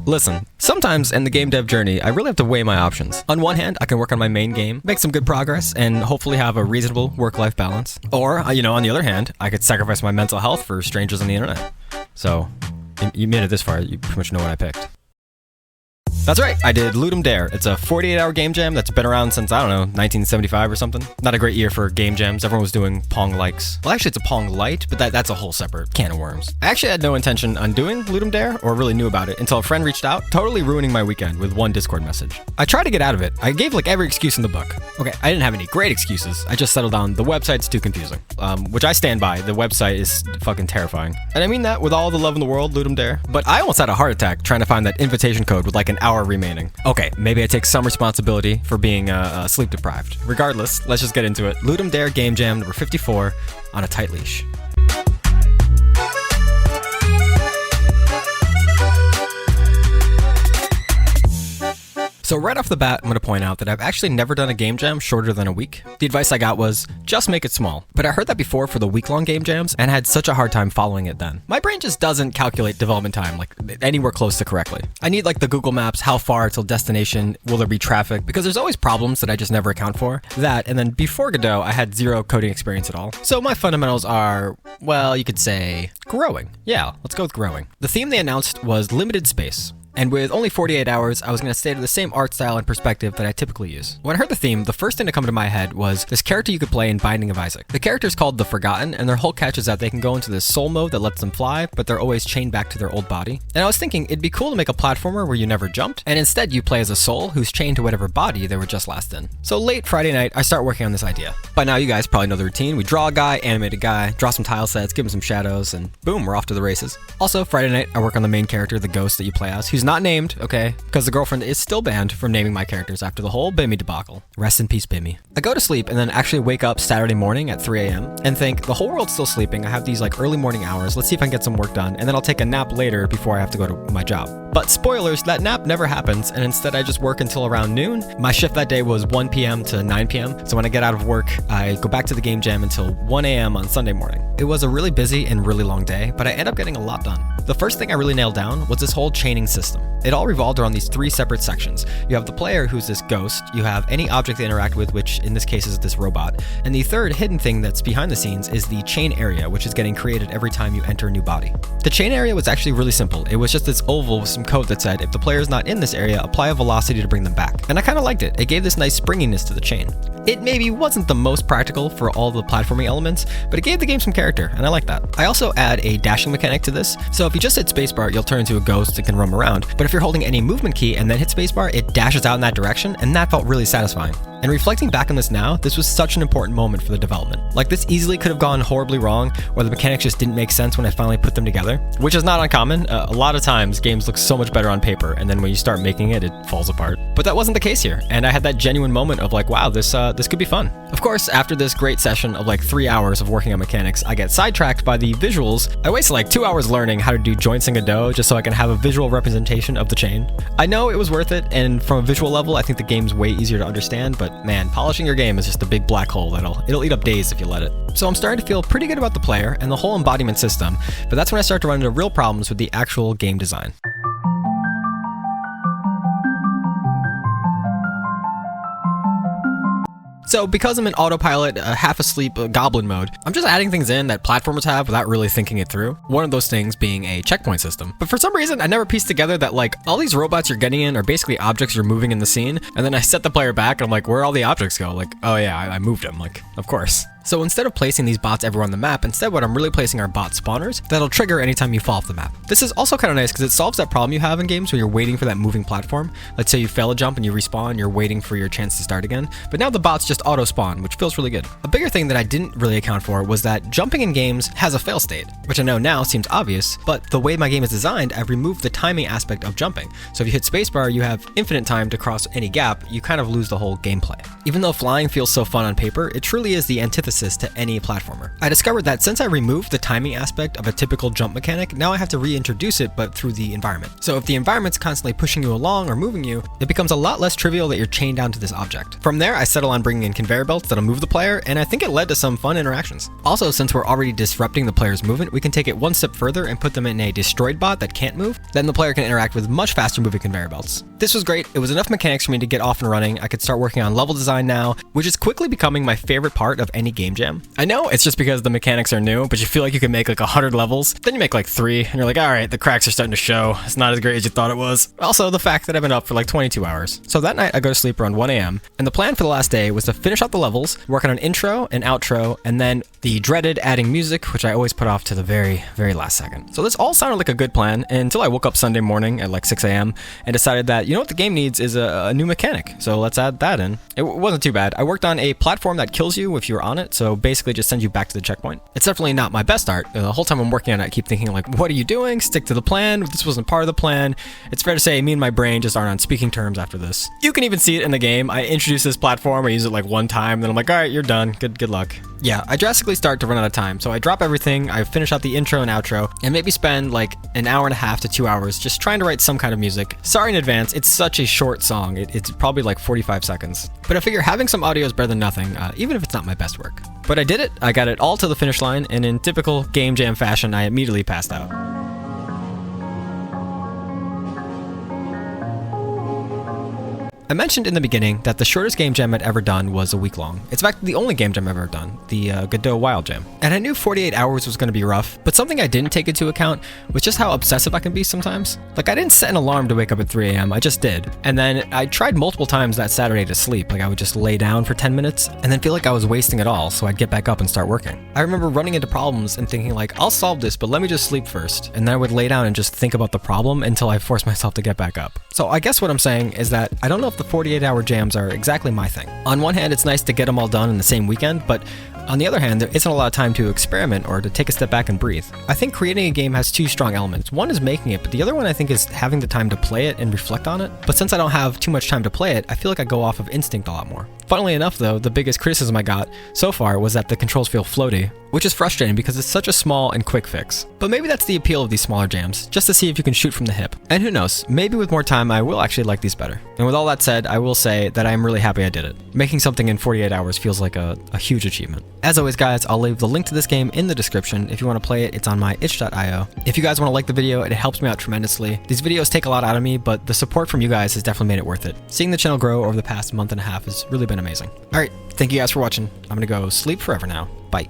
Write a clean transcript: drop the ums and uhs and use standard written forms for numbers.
Listen, sometimes in the game dev journey, I really have to weigh my options. On one hand, I can work on my main game, make some good progress, and hopefully have a reasonable work-life balance. Or, on the other hand, I could sacrifice my mental health for strangers on the internet. So, you made it this far, you pretty much know what I picked. That's right, I did Ludum Dare. It's a 48-hour game jam that's been around since, 1975 or something. Not a great year for game jams. Everyone was doing Pong likes. Well, actually, it's a Pong Lite, but that's a whole separate can of worms. I actually had no intention on doing Ludum Dare, or really knew about it, until a friend reached out, totally ruining my weekend with one Discord message. I tried to get out of it. I gave every excuse in the book. Okay, I didn't have any great excuses. I just settled on the website's too confusing. Which I stand by. The website is fucking terrifying. And I mean that with all the love in the world, Ludum Dare. But I almost had a heart attack trying to find that invitation code with an hour remaining. Okay, maybe I take some responsibility for being sleep deprived. Regardless, let's just get into it. Ludum Dare Game Jam number 54 on a tight leash. So right off the bat, I'm going to point out that I've actually never done a game jam shorter than a week. The advice I got was, just make it small. But I heard that before for the week-long game jams and had such a hard time following it then. My brain just doesn't calculate development time anywhere close to correctly. I need the Google Maps, how far till destination, will there be traffic, because there's always problems that I just never account for. That, and then before Godot, I had zero coding experience at all. So my fundamentals are, well, you could say, growing. Yeah, let's go with growing. The theme they announced was limited space. And with only 48 hours, I was going to stay to the same art style and perspective that I typically use. When I heard the theme, the first thing to come to my head was this character you could play in Binding of Isaac. The character is called the Forgotten, and their whole catch is that they can go into this soul mode that lets them fly, but they're always chained back to their old body. And I was thinking, it'd be cool to make a platformer where you never jumped, and instead you play as a soul who's chained to whatever body they were just last in. So late Friday night, I start working on this idea. By now, you guys probably know the routine. We draw a guy, animate a guy, draw some tile sets, give him some shadows, and boom, we're off to the races. Also, Friday night, I work on the main character, the ghost that you play as, who's not named, okay? Because the girlfriend is still banned from naming my characters after the whole Bimmy debacle. Rest in peace, Bimmy. I go to sleep and then actually wake up Saturday morning at 3 a.m. and think, the whole world's still sleeping. I have these early morning hours. Let's see if I can get some work done. And then I'll take a nap later before I have to go to my job. But spoilers, that nap never happens. And instead I just work until around noon. My shift that day was 1 p.m. to 9 p.m. So when I get out of work, I go back to the game jam until 1 a.m. on Sunday morning. It was a really busy and really long day, but I ended up getting a lot done. The first thing I really nailed down was this whole chaining system. It all revolved around these three separate sections. You have the player, who's this ghost. You have any object they interact with, which in this case is this robot. And the third hidden thing that's behind the scenes is the chain area, which is getting created every time you enter a new body. The chain area was actually really simple. It was just this oval with some code that said, if the player is not in this area, apply a velocity to bring them back. And I kind of liked it. It gave this nice springiness to the chain. It maybe wasn't the most practical for all the platforming elements, but it gave the game some character, and I like that. I also add a dashing mechanic to this, so if you just hit spacebar, you'll turn into a ghost and can roam around, but if you're holding any movement key and then hit spacebar, it dashes out in that direction, and that felt really satisfying. And reflecting back on this now, this was such an important moment for the development. This easily could have gone horribly wrong, or the mechanics just didn't make sense when I finally put them together, which is not uncommon. A lot of times, games look so much better on paper, and then when you start making it, it falls apart. But that wasn't the case here, and I had that genuine moment of wow, this could be fun. Of course, after this great session of 3 hours of working on mechanics, I get sidetracked by the visuals. I wasted 2 hours learning how to do joints in Godot just so I can have a visual representation of the chain. I know it was worth it, and from a visual level, I think the game's way easier to understand, but man, polishing your game is just a big black hole it'll eat up days if you let it. So I'm starting to feel pretty good about the player and the whole embodiment system, but that's when I start to run into real problems with the actual game design. So because I'm in autopilot, half asleep goblin mode, I'm just adding things in that platformers have without really thinking it through. One of those things being a checkpoint system. But for some reason, I never pieced together that all these robots you're getting in are basically objects you're moving in the scene. And then I set the player back and I'm where'd all the objects go? Oh yeah, I moved them. Of course. So instead of placing these bots everywhere on the map, instead what I'm really placing are bot spawners that'll trigger anytime you fall off the map. This is also kind of nice because it solves that problem you have in games where you're waiting for that moving platform. Let's say you fail a jump and you respawn, you're waiting for your chance to start again. But now the bots just auto spawn, which feels really good. A bigger thing that I didn't really account for was that jumping in games has a fail state, which I know now seems obvious, but the way my game is designed, I've removed the timing aspect of jumping. So if you hit spacebar, you have infinite time to cross any gap, you kind of lose the whole gameplay. Even though flying feels so fun on paper, it truly is the antithesis assist to any platformer. I discovered that since I removed the timing aspect of a typical jump mechanic, now I have to reintroduce it but through the environment. So if the environment's constantly pushing you along or moving you, it becomes a lot less trivial that you're chained down to this object. From there, I settle on bringing in conveyor belts that'll move the player, and I think it led to some fun interactions. Also, since we're already disrupting the player's movement, we can take it one step further and put them in a destroyed bot that can't move. Then the player can interact with much faster moving conveyor belts. This was great. It was enough mechanics for me to get off and running. I could start working on level design now, which is quickly becoming my favorite part of any game jam. I know it's just because the mechanics are new, but you feel like you can make like 100 levels, then you make like 3, and you're like, all right, the cracks are starting to show. It's not as great as you thought it was. Also, the fact that I've been up for like 22 hours. So that night I go to sleep around 1 a.m. and the plan for the last day was to finish out the levels, work on an intro, an outro, and then the dreaded adding music, which I always put off to the very, very last second. So this all sounded like a good plan until I woke up Sunday morning at like 6 a.m. and decided that, you know what the game needs is a new mechanic. So let's add that in. It wasn't too bad. I worked on a platform that kills you if you're on it. So basically just sends you back to the checkpoint. It's definitely not my best art. The whole time I'm working on it, I keep thinking like, what are you doing? Stick to the plan. This wasn't part of the plan. It's fair to say me and my brain just aren't on speaking terms after this. You can even see it in the game. I introduce this platform, I use it like one time, then I'm like, all right, you're done. Good luck. Yeah, I drastically start to run out of time, so I drop everything, I finish out the intro and outro, and maybe spend like an hour and a half to 2 hours just trying to write some kind of music. Sorry in advance, it's such a short song, it's probably like 45 seconds. But I figure having some audio is better than nothing, even if it's not my best work. But I did it, I got it all to the finish line, and in typical game jam fashion, I immediately passed out. I mentioned in the beginning that the shortest game jam I'd ever done was a week long. It's in fact the only game jam I've ever done, the GODOT Wild Jam. And I knew 48 hours was going to be rough, but something I didn't take into account was just how obsessive I can be sometimes. Like I didn't set an alarm to wake up at 3 a.m., I just did. And then I tried multiple times that Saturday to sleep, like I would just lay down for 10 minutes and then feel like I was wasting it all, so I'd get back up and start working. I remember running into problems and thinking like, I'll solve this, but let me just sleep first. And then I would lay down and just think about the problem until I forced myself to get back up. So I guess what I'm saying is that I don't know if the 48-hour jams are exactly my thing. On one hand, it's nice to get them all done in the same weekend, but on the other hand, there isn't a lot of time to experiment or to take a step back and breathe. I think creating a game has two strong elements. One is making it, but the other one I think is having the time to play it and reflect on it. But since I don't have too much time to play it, I feel like I go off of instinct a lot more. Funnily enough though, the biggest criticism I got so far was that the controls feel floaty, which is frustrating because it's such a small and quick fix. But maybe that's the appeal of these smaller jams, just to see if you can shoot from the hip. And who knows, maybe with more time I will actually like these better. And with all that said, I will say that I am really happy I did it. Making something in 48 hours feels like a huge achievement. As always guys, I'll leave the link to this game in the description. If you want to play it, it's on my itch.io. If you guys want to like the video, it helps me out tremendously. These videos take a lot out of me, but the support from you guys has definitely made it worth it. Seeing the channel grow over the past month and a half has really been amazing. Alright, thank you guys for watching. I'm gonna go sleep forever now. Bye.